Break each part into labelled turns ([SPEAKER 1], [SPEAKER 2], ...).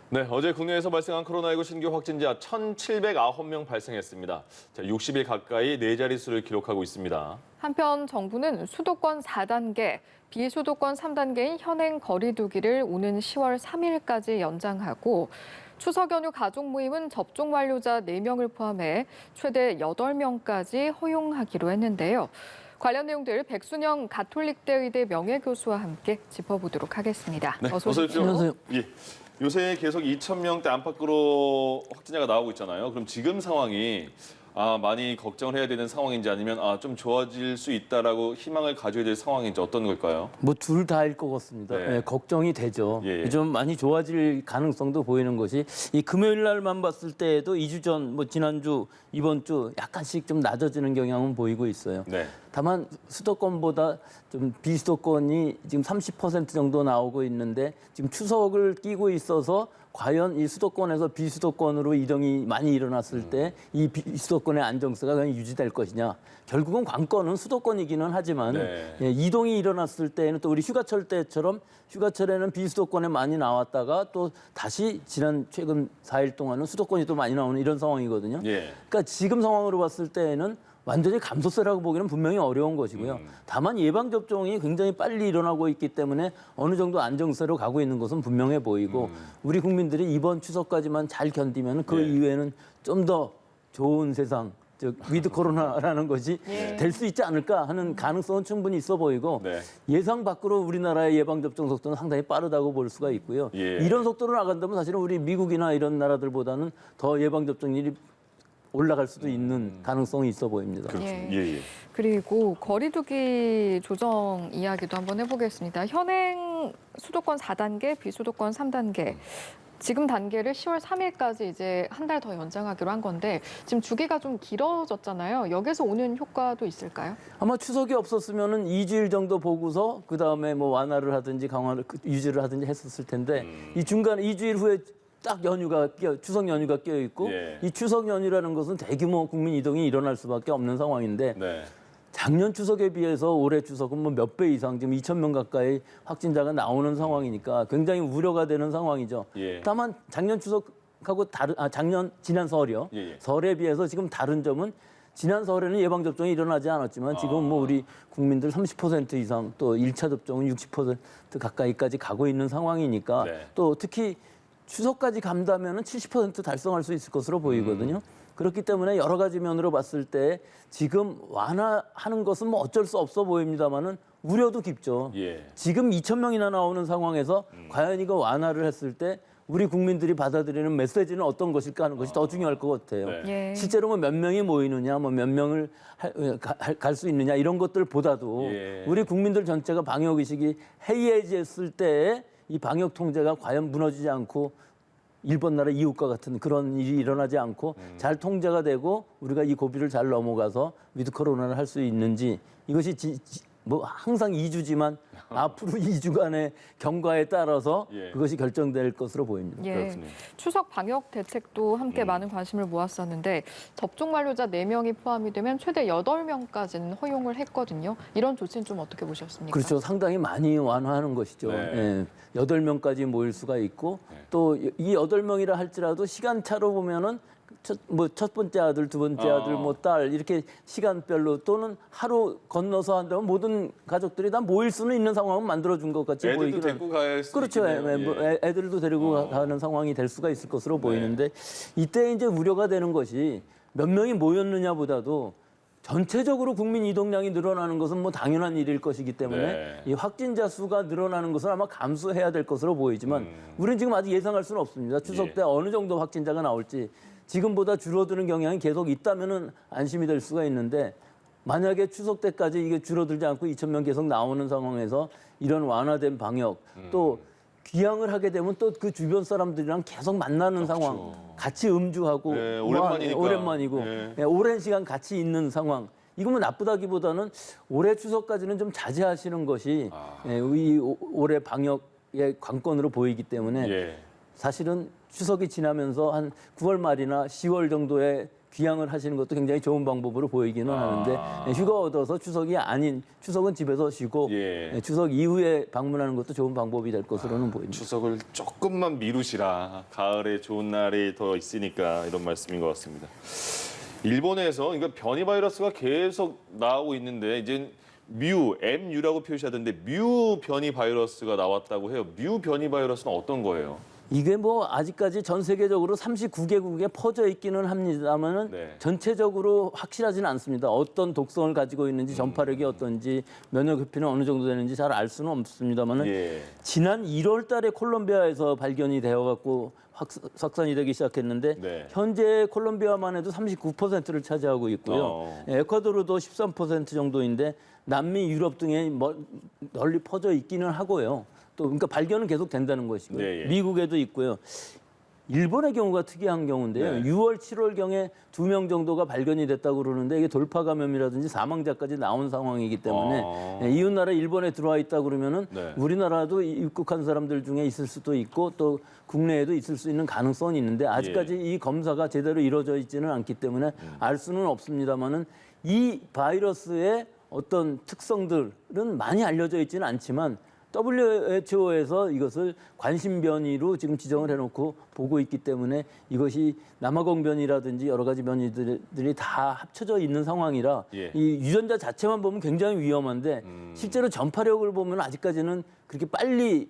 [SPEAKER 1] 네, 어제 국내에서 발생한 코로나19 신규 확진자 1,709명 발생했습니다. 60일 가까이 네 자릿수를 기록하고 있습니다.
[SPEAKER 2] 한편 정부는 수도권 4단계, 비수도권 3단계인 현행 거리두기를 오는 10월 3일까지 연장하고 추석 연휴 가족 모임은 접종 완료자 4명을 포함해 최대 8명까지 허용하기로 했는데요. 관련 내용들 백순영 가톨릭대 의대 명예교수와 함께 짚어보도록 하겠습니다.
[SPEAKER 1] 네,
[SPEAKER 2] 어서 오십시오.
[SPEAKER 1] 예. 요새 계속 2,000명대 안팎으로 확진자가 나오고 있잖아요. 그럼 지금 상황이 많이 걱정을 해야 되는 상황인지 아니면 좀 좋아질 수 있다라고 희망을 가져야 될 상황인지 어떤 걸까요?
[SPEAKER 3] 뭐 둘 다일 것 같습니다.
[SPEAKER 1] 네.
[SPEAKER 3] 네, 걱정이 되죠.
[SPEAKER 1] 예.
[SPEAKER 3] 좀 많이 좋아질 가능성도 보이는 것이 이 금요일 날만 봤을 때에도 2주 전, 뭐 지난주, 이번 주 약간씩 좀 낮아지는 경향은 보이고 있어요.
[SPEAKER 1] 네.
[SPEAKER 3] 다만 수도권보다 좀 비수도권이 지금 30% 정도 나오고 있는데 지금 추석을 끼고 있어서 과연 이 수도권에서 비수도권으로 이동이 많이 일어났을 때 이 비수도권의 안정세가 그냥 유지될 것이냐. 결국은 관건은 수도권이기는 하지만
[SPEAKER 1] 네.
[SPEAKER 3] 예, 이동이 일어났을 때에는 또 우리 휴가철 때처럼 휴가철에는 비수도권에 많이 나왔다가 또 다시 최근 4일 동안은 수도권이 또 많이 나오는 이런 상황이거든요.
[SPEAKER 1] 예.
[SPEAKER 3] 그러니까 지금 상황으로 봤을 때에는 완전히 감소세라고 보기는 분명히 어려운 것이고요. 다만 예방접종이 굉장히 빨리 일어나고 있기 때문에 어느 정도 안정세로 가고 있는 것은 분명해 보이고 우리 국민들이 이번 추석까지만 잘 견디면 그
[SPEAKER 1] 예.
[SPEAKER 3] 이후에는 좀 더 좋은 세상, 즉 위드 코로나라는 것이 될 수 있지 않을까 하는 가능성은 충분히 있어 보이고
[SPEAKER 1] 네.
[SPEAKER 3] 예상 밖으로 우리나라의 예방접종 속도는 상당히 빠르다고 볼 수가 있고요.
[SPEAKER 1] 예.
[SPEAKER 3] 이런 속도로 나간다면 사실은 우리 미국이나 이런 나라들보다는 더 예방접종률이 올라갈 수도 있는 가능성이 있어 보입니다.
[SPEAKER 1] 그렇군요.
[SPEAKER 2] 예.
[SPEAKER 1] 예.
[SPEAKER 2] 그리고 거리두기 조정 이야기도 한번 해보겠습니다. 현행 수도권 4단계, 비수도권 3단계. 지금 단계를 10월 3일까지 이제 한 달 더 연장하기로 한 건데 지금 주기가 좀 길어졌잖아요. 여기서 오는 효과도 있을까요?
[SPEAKER 3] 아마 추석이 없었으면은 2주일 정도 보고서 그 다음에 뭐 완화를 하든지 강화를 유지를 하든지 했었을 텐데 이 중간에 2주일 후에 딱 추석 연휴가 끼어 있고
[SPEAKER 1] 예.
[SPEAKER 3] 이 추석 연휴라는 것은 대규모 국민 이동이 일어날 수밖에 없는 상황인데
[SPEAKER 1] 네. 작년
[SPEAKER 3] 작년 추석에 비해서 올해 추석은 뭐 몇 배 이상 지금 2,000명 가까이 확진자가 나오는 상황이니까 굉장히 우려가 되는 상황이죠.
[SPEAKER 1] 예.
[SPEAKER 3] 다만 작년 추석하고 지난 설이요.
[SPEAKER 1] 예.
[SPEAKER 3] 설에 비해서 지금 다른 점은 지난 설에는 예방접종이 일어나지 않았지만 지금 뭐 우리 국민들 30% 이상 또 1차 접종은 60% 가까이까지 가고 있는 상황이니까
[SPEAKER 1] 네.
[SPEAKER 3] 또 특히 추석까지 간다면은 70% 달성할 수 있을 것으로 보이거든요. 그렇기 때문에 여러 가지 면으로 봤을 때 지금 완화하는 것은 뭐 어쩔 수 없어 보입니다만은 우려도 깊죠.
[SPEAKER 1] 예.
[SPEAKER 3] 지금 2,000명이나 나오는 상황에서 과연 이거 완화를 했을 때 우리 국민들이 받아들이는 메시지는 어떤 것일까 하는 것이 더 중요할 것 같아요.
[SPEAKER 1] 네.
[SPEAKER 2] 예.
[SPEAKER 3] 실제로 뭐 몇 명이 모이느냐, 뭐 몇 명을 갈 수 있느냐 이런 것들보다도
[SPEAKER 1] 예.
[SPEAKER 3] 우리 국민들 전체가 방역 의식이 해이해졌을 때에 이 방역 통제가 과연 무너지지 않고 일본 나라 이웃과 같은 그런 일이 일어나지 않고 잘 통제가 되고 우리가 이 고비를 잘 넘어가서 위드 코로나를 할 수 있는지 이것이 뭐 항상 2주지만 앞으로 2주간의 경과에 따라서
[SPEAKER 1] 예.
[SPEAKER 3] 그것이 결정될 것으로 보입니다.
[SPEAKER 2] 예.
[SPEAKER 1] 그렇군요.
[SPEAKER 2] 추석 방역 대책도 함께 많은 관심을 모았었는데 접종 완료자 4명이 포함이 되면 최대 8명까지는 허용을 했거든요. 이런 조치는 좀 어떻게 보셨습니까?
[SPEAKER 3] 그렇죠. 상당히 많이 완화하는 것이죠.
[SPEAKER 1] 네.
[SPEAKER 3] 예. 8명까지 모일 수가 있고 또 이 8명이라 할지라도 시간차로 보면은 첫 번째 아들, 두 번째 아들, 뭐 딸 이렇게 시간별로 또는 하루 건너서 한다면 모든 가족들이 다 모일 수는 있는 상황은 만들어준 것 같이
[SPEAKER 1] 애들도
[SPEAKER 3] 보이기는
[SPEAKER 1] 데리고 갈 수
[SPEAKER 3] 그렇죠.
[SPEAKER 1] 있겠네요.
[SPEAKER 3] 뭐 애들도 데리고 가는 상황이 될 수가 있을 것으로
[SPEAKER 1] 네.
[SPEAKER 3] 보이는데 이때 이제 우려가 되는 것이 몇 명이 모였느냐보다도 전체적으로 국민 이동량이 늘어나는 것은 뭐 당연한 일일 것이기 때문에
[SPEAKER 1] 네.
[SPEAKER 3] 이 확진자 수가 늘어나는 것은 아마 감수해야 될 것으로 보이지만 우리는 지금 아직 예상할 수는 없습니다. 추석
[SPEAKER 1] 예.
[SPEAKER 3] 때 어느 정도 확진자가 나올지 지금보다 줄어드는 경향이 계속 있다면은 안심이 될 수가 있는데 만약에 추석 때까지 이게 줄어들지 않고 2,000명 계속 나오는 상황에서 이런 완화된 방역 또 귀향을 하게 되면 또 그 주변 사람들이랑 계속 만나는 상황, 같이 음주하고
[SPEAKER 1] 네, 오랜만이니까.
[SPEAKER 3] 오랜만이고
[SPEAKER 1] 네.
[SPEAKER 3] 예, 오랜 시간 같이 있는 상황. 이거 뭐 나쁘다기보다는 올해 추석까지는 좀 자제하시는 것이 이 올해 방역의 관건으로 보이기 때문에
[SPEAKER 1] 예.
[SPEAKER 3] 사실은 추석이 지나면서 한 9월 말이나 10월 정도에 귀향을 하시는 것도 굉장히 좋은 방법으로 보이기는 하는데 휴가 얻어서 추석이 아닌 추석은 집에서 쉬고
[SPEAKER 1] 예.
[SPEAKER 3] 추석 이후에 방문하는 것도 좋은 방법이 될 것으로는 보입니다.
[SPEAKER 1] 추석을 조금만 미루시라. 가을에 좋은 날이 더 있으니까 이런 말씀인 것 같습니다. 일본에서 그러니까 변이 바이러스가 계속 나오고 있는데 이제 MU라고 표시하던데 뮤 변이 바이러스가 나왔다고 해요. 뮤 변이 바이러스는 어떤 거예요?
[SPEAKER 3] 이게 뭐 아직까지 전 세계적으로 39개국에 퍼져 있기는 합니다만은
[SPEAKER 1] 네.
[SPEAKER 3] 전체적으로 확실하지는 않습니다. 어떤 독성을 가지고 있는지 전파력이 어떤지 면역 회피는 어느 정도 되는지 잘 알 수는 없습니다만은
[SPEAKER 1] 예.
[SPEAKER 3] 지난 1월 달에 콜롬비아에서 발견이 되어 갖고 확산이 되기 시작했는데
[SPEAKER 1] 네.
[SPEAKER 3] 현재 콜롬비아만 해도 39%를 차지하고 있고요. 에콰도르도 13% 정도인데 남미, 유럽 등에 널리 퍼져 있기는 하고요. 또 그러니까 발견은 계속 된다는 것이고요.
[SPEAKER 1] 네, 예.
[SPEAKER 3] 미국에도 있고요. 일본의 경우가 특이한 경우인데요.
[SPEAKER 1] 네.
[SPEAKER 3] 6월, 7월경에 2명 정도가 발견이 됐다고 그러는데 이게 돌파 감염이라든지 사망자까지 나온 상황이기 때문에 이웃 나라 일본에 들어와 있다 그러면은
[SPEAKER 1] 네.
[SPEAKER 3] 우리나라도 입국한 사람들 중에 있을 수도 있고 또 국내에도 있을 수 있는 가능성이 있는데 아직까지 이 검사가 제대로 이루어져 있지는 않기 때문에 알 수는 없습니다만은 이 바이러스의 어떤 특성들은 많이 알려져 있지는 않지만 WHO에서 이것을 관심 변이로 지금 지정을 해놓고 보고 있기 때문에 이것이 남아공 변이라든지 여러 가지 변이들이 다 합쳐져 있는 상황이라
[SPEAKER 1] 예.
[SPEAKER 3] 이 유전자 자체만 보면 굉장히 위험한데 실제로 전파력을 보면 아직까지는 그렇게 빨리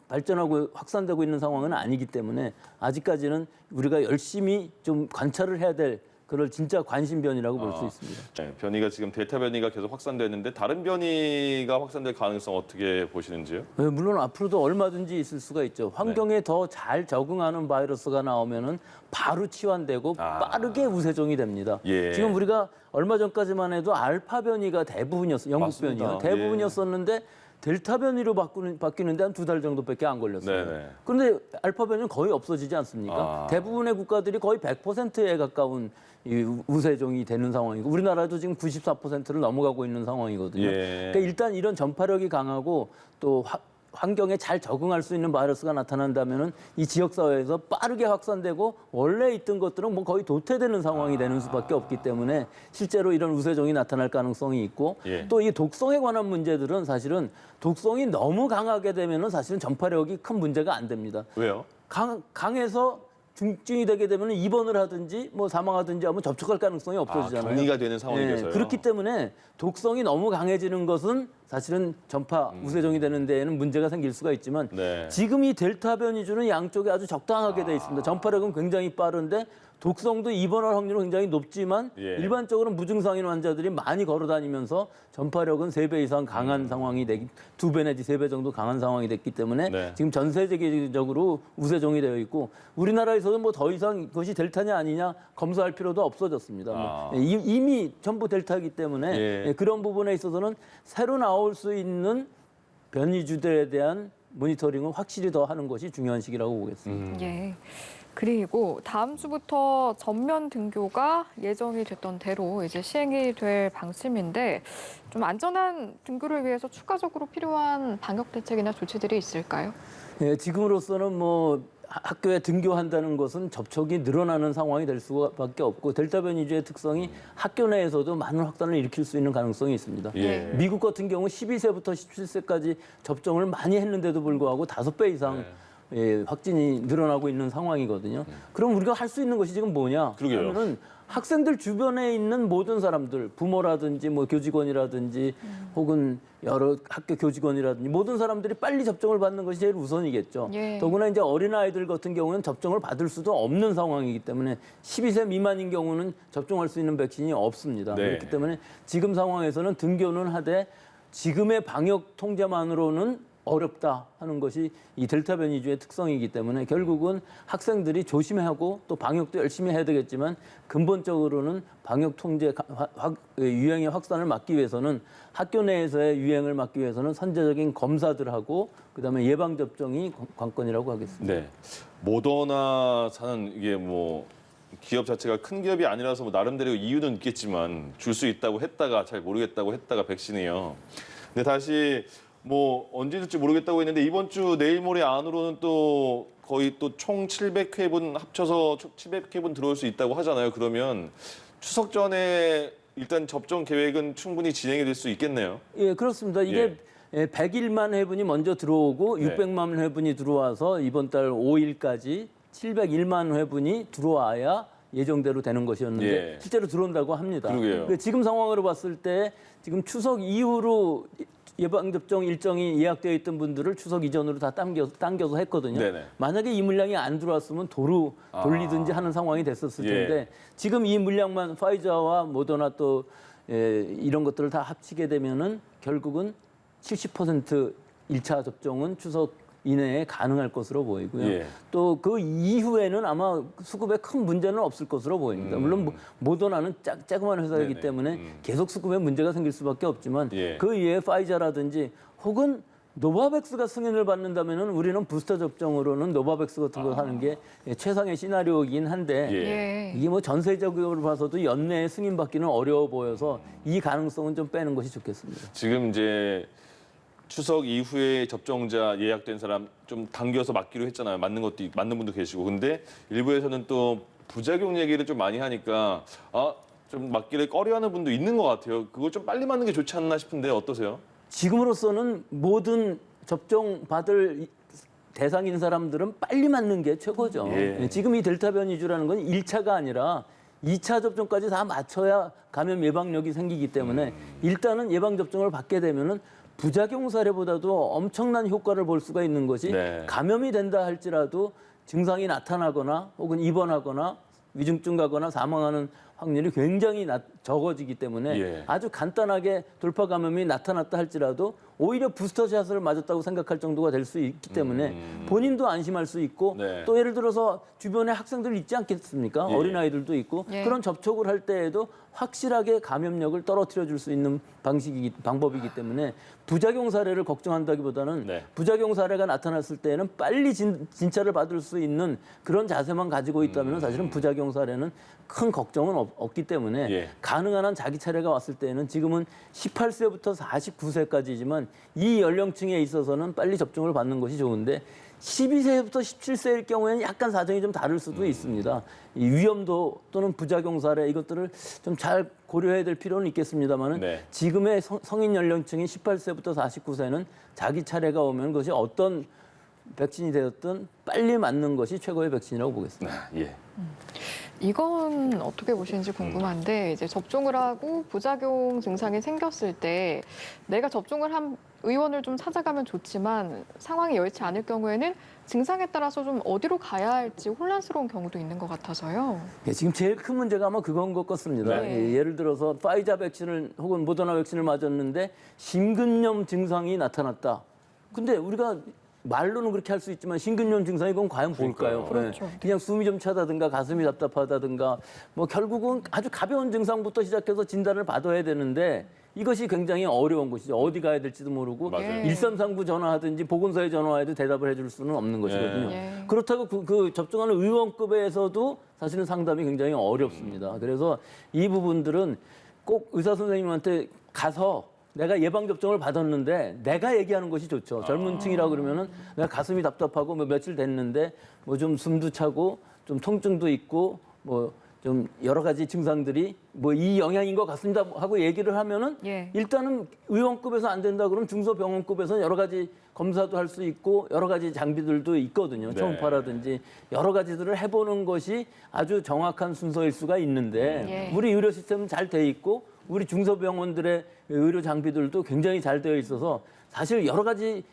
[SPEAKER 3] 발전하고 확산되고 있는 상황은 아니기 때문에 아직까지는 우리가 열심히 좀 관찰을 해야 될 그걸 진짜 관심 변이라고 볼 수 있습니다.
[SPEAKER 1] 네, 변이가 지금 델타 변이가 계속 확산되는데 다른 변이가 확산될 가능성 어떻게 보시는지요?
[SPEAKER 3] 네, 물론 앞으로도 얼마든지 있을 수가 있죠. 환경에 더 잘 적응하는 바이러스가 나오면은 바로 치환되고 빠르게 우세종이 됩니다.
[SPEAKER 1] 예.
[SPEAKER 3] 지금 우리가 얼마 전까지만 해도 알파 변이가 대부분이었어요. 영국
[SPEAKER 1] 맞습니다.
[SPEAKER 3] 변이요. 대부분이었었는데 델타 변이로 바뀌는데 한 2달 정도밖에 안 걸렸어요.
[SPEAKER 1] 네네.
[SPEAKER 3] 그런데 알파 변이는 거의 없어지지 않습니까? 대부분의 국가들이 거의 100%에 가까운 이 우세종이 되는 상황이고 우리나라도 지금 94%를 넘어가고 있는 상황이거든요.
[SPEAKER 1] 예.
[SPEAKER 3] 그러니까 일단 이런 전파력이 강하고 또 환경에 잘 적응할 수 있는 바이러스가 나타난다면은 이 지역 사회에서 빠르게 확산되고 원래 있던 것들은 뭐 거의 도태되는 상황이 되는 수밖에 없기 때문에 실제로 이런 우세종이 나타날 가능성이 있고
[SPEAKER 1] 예.
[SPEAKER 3] 또 이 독성에 관한 문제들은 사실은 독성이 너무 강하게 되면은 사실은 전파력이 큰 문제가 안 됩니다.
[SPEAKER 1] 왜요?
[SPEAKER 3] 강해서 중증이 되게 되면 입원을 하든지 뭐 사망하든지 하면 접촉할 가능성이 없어지잖아요.
[SPEAKER 1] 격리가 되는 상황이 돼서요.
[SPEAKER 3] 그렇기 때문에 독성이 너무 강해지는 것은 사실은 전파 우세종이 되는 데에는 문제가 생길 수가 있지만
[SPEAKER 1] 네.
[SPEAKER 3] 지금 이 델타 변이주는 양쪽에 아주 적당하게 돼 있습니다. 전파력은 굉장히 빠른데 독성도 입원할 확률은 굉장히 높지만
[SPEAKER 1] 예.
[SPEAKER 3] 일반적으로 무증상인 환자들이 많이 걸어 다니면서 전파력은 3배 이상 강한 상황이 되기 2배 내지 3배 정도 강한 상황이 됐기 때문에
[SPEAKER 1] 네.
[SPEAKER 3] 지금 전 세계적으로 우세종이 되어 있고 우리나라에서는 뭐 더 이상 그것이 델타냐 아니냐 검사할 필요도 없어졌습니다. 뭐 이미 전부 델타이기 때문에
[SPEAKER 1] 예.
[SPEAKER 3] 그런 부분에 있어서는 새로 나올 수 있는 변이주들에 대한 모니터링은 확실히 더 하는 것이 중요한 시기라고 보겠습니다.
[SPEAKER 2] 예. 그리고 다음 주부터 전면 등교가 예정이 됐던 대로 이제 시행이 될 방침인데 좀 안전한 등교를 위해서 추가적으로 필요한 방역 대책이나 조치들이 있을까요?
[SPEAKER 3] 예, 지금으로서는 뭐 학교에 등교한다는 것은 접촉이 늘어나는 상황이 될 수밖에 없고 델타 변이주의 특성이 학교 내에서도 많은 확산을 일으킬 수 있는 가능성이 있습니다.
[SPEAKER 1] 예.
[SPEAKER 3] 미국 같은 경우 12세부터 17세까지 접종을 많이 했는데도 불구하고 5배 이상 확진이 늘어나고 있는 상황이거든요. 그럼 우리가 할 수 있는 것이 지금 뭐냐?
[SPEAKER 1] 그러게요.
[SPEAKER 3] 하면은 학생들 주변에 있는 모든 사람들, 부모라든지 뭐 교직원이라든지 혹은 여러 학교 교직원이라든지 모든 사람들이 빨리 접종을 받는 것이 제일 우선이겠죠.
[SPEAKER 2] 예.
[SPEAKER 3] 더구나 이제 어린아이들 같은 경우는 접종을 받을 수도 없는 상황이기 때문에 12세 미만인 경우는 접종할 수 있는 백신이 없습니다.
[SPEAKER 1] 네.
[SPEAKER 3] 그렇기 때문에 지금 상황에서는 등교는 하되 지금의 방역 통제만으로는 어렵다 하는 것이 이 델타 변이주의 특성이기 때문에 결국은 학생들이 조심하고 또 방역도 열심히 해야 되겠지만 근본적으로는 방역 통제 유행의 확산을 막기 위해서는 학교 내에서의 유행을 막기 위해서는 선제적인 검사들하고 그다음에 예방 접종이 관건이라고 하겠습니다.
[SPEAKER 1] 네. 모더나사는 이게 뭐 기업 자체가 큰 기업이 아니라서 뭐 나름대로 이유는 있겠지만 줄 수 있다고 했다가 잘 모르겠다고 했다가 백신이요. 근데 다시 뭐 언제 줄지 모르겠다고 했는데 이번 주 내일 모레 안으로는 또 거의 또 총 700회분 합쳐서 700회분 들어올 수 있다고 하잖아요. 그러면 추석 전에 일단 접종 계획은 충분히 진행이 될 수 있겠네요.
[SPEAKER 3] 예, 그렇습니다. 이게 100일만 회분이 먼저 들어오고
[SPEAKER 1] 네.
[SPEAKER 3] 600만 회분이 들어와서 이번 달 5일까지 701만 회분이 들어와야 예정대로 되는 것이었는데
[SPEAKER 1] 예.
[SPEAKER 3] 실제로 들어온다고 합니다.
[SPEAKER 1] 그러게요.
[SPEAKER 3] 근데 지금 상황으로 봤을 때 지금 추석 이후로 예방접종 일정이 예약되어 있던 분들을 추석 이전으로 다 당겨서 했거든요.
[SPEAKER 1] 네네.
[SPEAKER 3] 만약에 이 물량이 안 들어왔으면 도로 돌리든지 하는 상황이 됐었을
[SPEAKER 1] 예.
[SPEAKER 3] 텐데 지금 이 물량만 파이저와 모더나 또 이런 것들을 다 합치게 되면은 결국은 70% 1차 접종은 추석 이내에 가능할 것으로 보이고요.
[SPEAKER 1] 예.
[SPEAKER 3] 또 그 이후에는 아마 수급에 큰 문제는 없을 것으로 보입니다. 물론 모더나는 조그만 회사이기
[SPEAKER 1] 네네.
[SPEAKER 3] 때문에 계속 수급에 문제가 생길 수밖에 없지만
[SPEAKER 1] 예.
[SPEAKER 3] 그 이외에 파이자라든지 혹은 노바백스가 승인을 받는다면은 우리는 부스터 접종으로는 노바백스 같은 거 하는 게 최상의 시나리오이긴 한데
[SPEAKER 2] 예.
[SPEAKER 3] 이게 뭐 전세적으로 봐서도 연내에 승인받기는 어려워 보여서 이 가능성은 좀 빼는 것이 좋겠습니다.
[SPEAKER 1] 지금 이제 추석 이후에 접종자 예약된 사람 좀 당겨서 맞기로 했잖아요. 맞는 분도 계시고. 근데 일부에서는 또 부작용 얘기를 좀 많이 하니까 좀 맞기를 꺼려하는 분도 있는 것 같아요. 그거 좀 빨리 맞는 게 좋지 않나 싶은데 어떠세요?
[SPEAKER 3] 지금으로서는 모든 접종 받을 대상인 사람들은 빨리 맞는 게 최고죠.
[SPEAKER 1] 예.
[SPEAKER 3] 지금 이 델타 변이주라는 건 1차가 아니라 2차 접종까지 다 맞춰야 감염 예방력이 생기기 때문에 일단은 예방 접종을 받게 되면은 부작용 사례보다도 엄청난 효과를 볼 수가 있는 것이
[SPEAKER 1] 네.
[SPEAKER 3] 감염이 된다 할지라도 증상이 나타나거나 혹은 입원하거나 위중증 가거나 사망하는 확률이 굉장히 적어지기 때문에
[SPEAKER 1] 예.
[SPEAKER 3] 아주 간단하게 돌파 감염이 나타났다 할지라도 오히려 부스터샷을 맞았다고 생각할 정도가 될 수 있기 때문에 본인도 안심할 수 있고
[SPEAKER 1] 네.
[SPEAKER 3] 또 예를 들어서 주변에 학생들 있지 않겠습니까?
[SPEAKER 1] 예.
[SPEAKER 3] 어린아이들도 있고
[SPEAKER 2] 예.
[SPEAKER 3] 그런 접촉을 할 때에도 확실하게 감염력을 떨어뜨려 줄 수 있는 방법이기 때문에 부작용 사례를 걱정한다기보다는
[SPEAKER 1] 네.
[SPEAKER 3] 부작용 사례가 나타났을 때에는 빨리 진찰을 받을 수 있는 그런 자세만 가지고 있다면 사실은 부작용 사례는 큰 걱정은 없기 때문에
[SPEAKER 1] 예.
[SPEAKER 3] 가능한 한 자기 차례가 왔을 때에는 지금은 18세부터 49세까지지만 이 연령층에 있어서는 빨리 접종을 받는 것이 좋은데 12세부터 17세일 경우에는 약간 사정이 좀 다를 수도 있습니다. 이 위험도 또는 부작용 사례 이것들을 좀 잘 고려해야 될 필요는 있겠습니다만은
[SPEAKER 1] 네.
[SPEAKER 3] 지금의 성인 연령층인 18세부터 49세는 자기 차례가 오면 그것이 어떤 백신이 되었든 빨리 맞는 것이 최고의 백신이라고 보겠습니다.
[SPEAKER 1] 예.
[SPEAKER 2] 이건 어떻게 보시는지 궁금한데 이제 접종을 하고 부작용 증상이 생겼을 때 내가 접종을 한 의원을 좀 찾아가면 좋지만 상황이 여의치 않을 경우에는 증상에 따라서 좀 어디로 가야 할지 혼란스러운 경우도 있는 것 같아서요.
[SPEAKER 3] 예, 지금 제일 큰 문제가 아마 그건 것 같습니다.
[SPEAKER 2] 네.
[SPEAKER 3] 예를 들어서 파이자 백신을 혹은 모더나 백신을 맞았는데 심근염 증상이 나타났다. 근데 우리가 말로는 그렇게 할 수 있지만 심근염 증상이 그건 과연 뭘까요?
[SPEAKER 2] 그렇죠.
[SPEAKER 3] 그냥 숨이 좀 차다든가 가슴이 답답하다든가 뭐 결국은 아주 가벼운 증상부터 시작해서 진단을 받아야 되는데 이것이 굉장히 어려운 것이죠. 어디 가야 될지도 모르고
[SPEAKER 1] 맞아요.
[SPEAKER 3] 1339 전화하든지 보건소에 전화해도 대답을 해줄 수는 없는 것이거든요.
[SPEAKER 2] 예.
[SPEAKER 3] 그렇다고 그 접종하는 의원급에서도 사실은 상담이 굉장히 어렵습니다. 그래서 이 부분들은 꼭 의사 선생님한테 가서 내가 예방접종을 받았는데 내가 얘기하는 것이 좋죠. 젊은 층이라 그러면은 내가 가슴이 답답하고 뭐 며칠 됐는데 뭐 좀 숨도 차고 좀 통증도 있고 뭐 좀 여러 가지 증상들이 뭐 이 영향인 것 같습니다 하고 얘기를 하면은
[SPEAKER 2] 예.
[SPEAKER 3] 일단은 의원급에서 안 된다 그러면 중소병원급에서는 여러 가지 검사도 할 수 있고 여러 가지 장비들도 있거든요.
[SPEAKER 1] 네.
[SPEAKER 3] 초음파라든지 여러 가지들을 해보는 것이 아주 정확한 순서일 수가 있는데
[SPEAKER 2] 예.
[SPEAKER 3] 우리 의료 시스템은 잘 돼 있고 우리 중소병원들의 의료 장비들도 굉장히 잘 되어 있어서 사실 여러 가지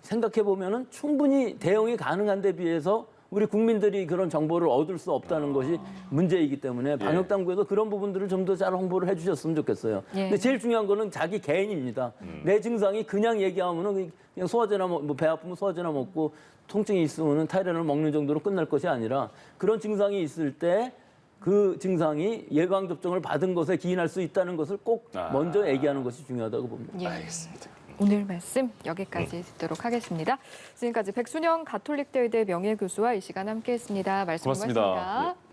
[SPEAKER 3] 생각해 보면은 충분히 대응이 가능한 데 비해서 우리 국민들이 그런 정보를 얻을 수 없다는 것이 문제이기 때문에 방역 당국에서 그런 부분들을 좀 더 잘 홍보를 해주셨으면 좋겠어요.
[SPEAKER 2] 예.
[SPEAKER 3] 근데 제일 중요한 거는 자기 개인입니다. 내 증상이 그냥 얘기하면은 그냥 소화제나 뭐 배 아프면 소화제나 먹고 통증이 있으면은 타이레놀 먹는 정도로 끝날 것이 아니라 그런 증상이 있을 때 그 증상이 예방 접종을 받은 것에 기인할 수 있다는 것을 꼭 먼저 얘기하는 것이 중요하다고 봅니다.
[SPEAKER 2] 예.
[SPEAKER 1] 알겠습니다.
[SPEAKER 2] 오늘 말씀 여기까지 듣도록 하겠습니다. 지금까지 백순영 가톨릭대의대 명예교수와 이 시간 함께했습니다. 말씀
[SPEAKER 1] 고맙습니다.
[SPEAKER 2] 고맙습니다.